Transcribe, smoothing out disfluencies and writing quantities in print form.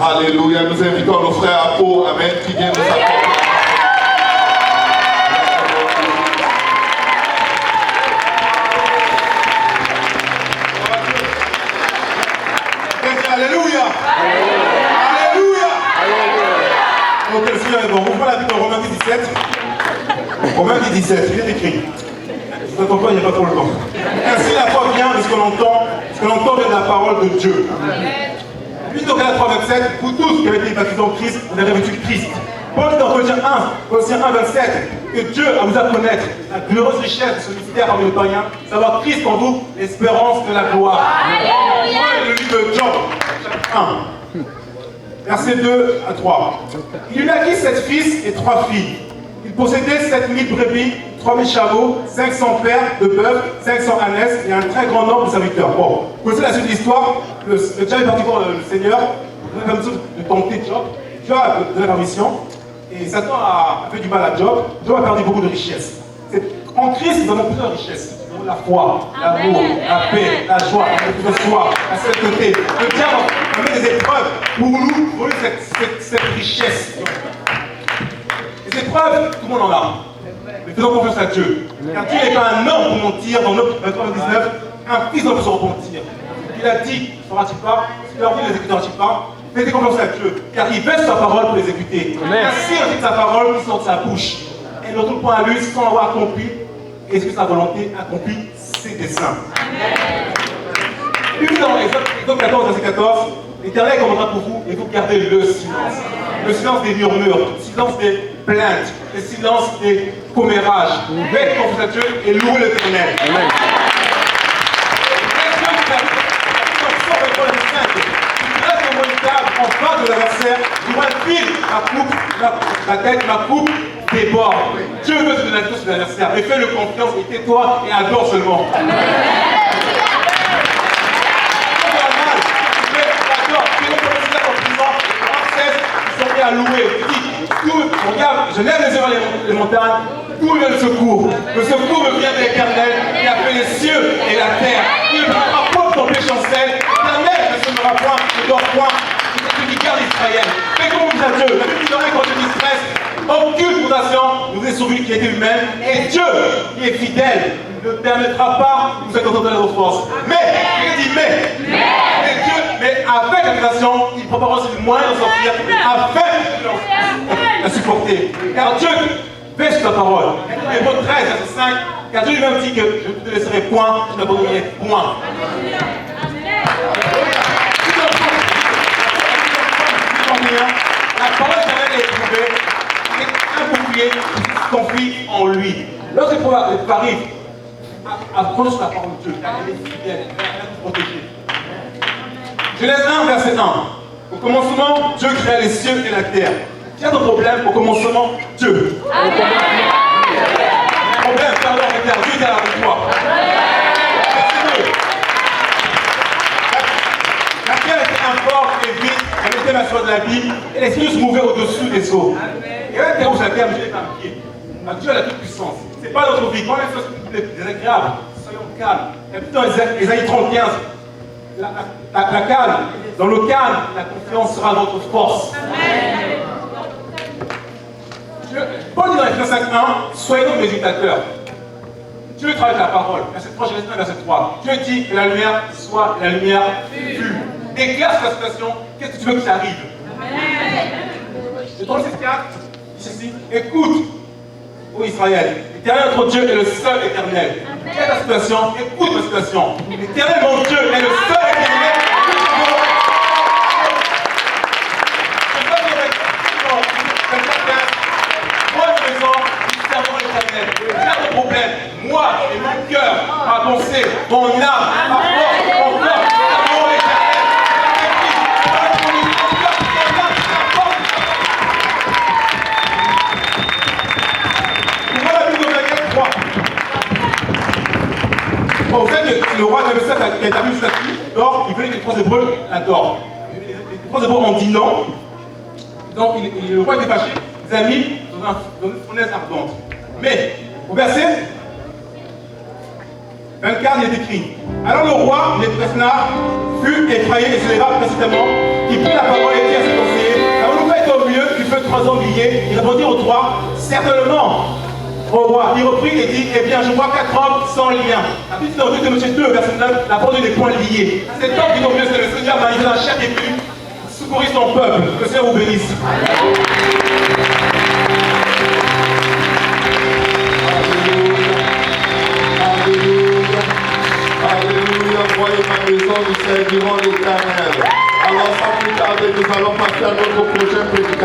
Alléluia. Nous invitons nos frères apôtres, amen, qui viennent nous apporter. Alléluia. Alléluia. Donc le Seigneur est bon. Ouvrons la Bible dans Romains 17. Romains 17, il est écrit. Je ne t'entends pas, il n'y a pas trop le temps. Ainsi la foi vient de ce que l'on entend vient de la parole de Dieu. Puis donc à la 3, 27, vous tous qui avez été baptisés en Christ, vous avez revêtu Christ. Paul dit dans Colossiens 1, 27, que Dieu a vous à connaître la glorieuse richesse de ce mystère parmi les païens, savoir Christ en vous, l'espérance de la gloire. Alléluia. Le livre de Job, chapitre 1, versets 2 à 3. Il lui naquit 7 fils et 3 filles. Il possédait 7000 brebis, 3000 chameaux, 500 paires de bœufs, 500 ânesses et un très grand nombre de serviteurs. Bon, vous connaissez la suite de l'histoire. Le diable est parti voir le Seigneur, de tenter Job. Dieu a donné la mission. Et Satan a fait du mal à Job. Job a perdu beaucoup de richesses. En Christ, nous avons plusieurs richesses. Nous avons la foi, l'amour, la paix, la joie, la foi, la sainteté. Le diable a mis des épreuves pour nous, pour cette richesse. Les épreuves, tout le monde en a. Mais faisons confiance à Dieu. Car Dieu n'est pas un homme pour mentir. Dans Job 23-19, un fils d'homme pour se repentir. Il a dit, ne fera-t-il pas? Ce qu'il a dit, ne l'exécutera-t-il pas? Faites confiance à Dieu, car il veut sa parole pour l'exécuter. Ainsi, on dit sa parole qui sort de sa bouche. Elle ne retourne pas à lui sans avoir accompli. Et ce que sa volonté accomplit ses desseins. Puis dans Exode 14, verset 14, l'Éternel commandera pour vous et vous gardez le silence. Le silence des murmures, le silence des plaintes, le silence des commérages. Faites confiance à Dieu et louez l'Éternel. Amen. En face de l'adversaire, du moins pile ma coupe, la tête, ma coupe déborde. Dieu veut te donner la victoire sur l'adversaire, mais fais-le confiance et tais-toi et adore seulement. Ils sont mis à louer. Regarde, je lève les yeux vers les montagnes, d'où vient le secours. Le secours me vient de l'Éternel qui a fait les cieux et la terre. Il ne prendra pas ton péché en selle. L'Éternel ne se mera point, ne dort point. Qui garde Israël. Fais confiance à Dieu. La Bible dit quand tu distresse, aucune tentation nous est sauvée qui était humaine. Et Dieu, qui est fidèle, ne permettra pas de nous être dans nos forces. Mais, il dit mais Dieu, mais avec la tentation, il préparera aussi le moyen de sortir afin de la supporter. Car Dieu fait sur ta parole. Hébreux 13, verset 5, car Dieu lui-même dit que je ne te laisserai point, je n'abandonnerai point. La parole éternelle est trouvée, est appropriée, confie en lui. Lorsque l'épreuve arrive, approche la parole de Dieu, elle est fidèle, elle est protégée. Genèse 1, verset 1. Au commencement, Dieu créa les cieux et la terre. Quel est ton problème? Au commencement, Dieu. Amen. Le problème, pardon, Dieu était là avec toi. La terre était informe et vide, elle était la chose de la Bible, et les cieux se mouvaient au-dessus des eaux. Et là, terre où la terre, Dieu est un pied. Dieu a la toute puissance. Ce n'est pas notre vie. Quand les choses sont désagréables, soyons calmes. Et puis dans Ésaïe 30, 15, la calme, dans le calme, la confiance sera notre force. Paul dit dans Ephésiens 5, 1, soyez donc méditateurs. Dieu travaille avec la parole. Verset 3, Genèse 1, verset 3. Dieu dit que la lumière soit la lumière fume. Déclare sur la situation, qu'est-ce que tu veux que ça arrive? Le 36, 4, dit ceci, écoute, ô Israël, l'Éternel notre Dieu est le seul éternel. Quelle est ta situation? Écoute ma situation. L'Éternel mon Dieu est le seul éternel. Moi et mon cœur, ma pensée, mon âme, ma force, mon corps, l'amour éternel. Voilà la Bible de Daniel 3. Bon, vous savez que le roi de Nebukadnezar qui a établi sa fille d'or, il venait que les 3 Hébreux l'adorent. Les 3 Hébreux ont dit non. Donc le roi était fâché, il les a mis dans une fournaise ardente. Mais, au verset 24, il est écrit. Alors le roi, Nebukadnezar, fut effrayé et se leva précipitamment. Il prit la parole et dit à hommes liés. Il répondit aux 3, certainement. Au roi, il reprit et dit, eh bien, je vois 4 hommes sans lien. La petite note de M. 2, verset 9, la porte des points liés. Cet homme qui donc mieux, c'est le Seigneur, manifeste la chair et plus, secourir son peuple. Que le Seigneur vous bénisse. Alléluia, voyez ma maison, nous servirons l'Éternel. Alors sans plus tarder, nous allons passer à notre prochain prédicateur.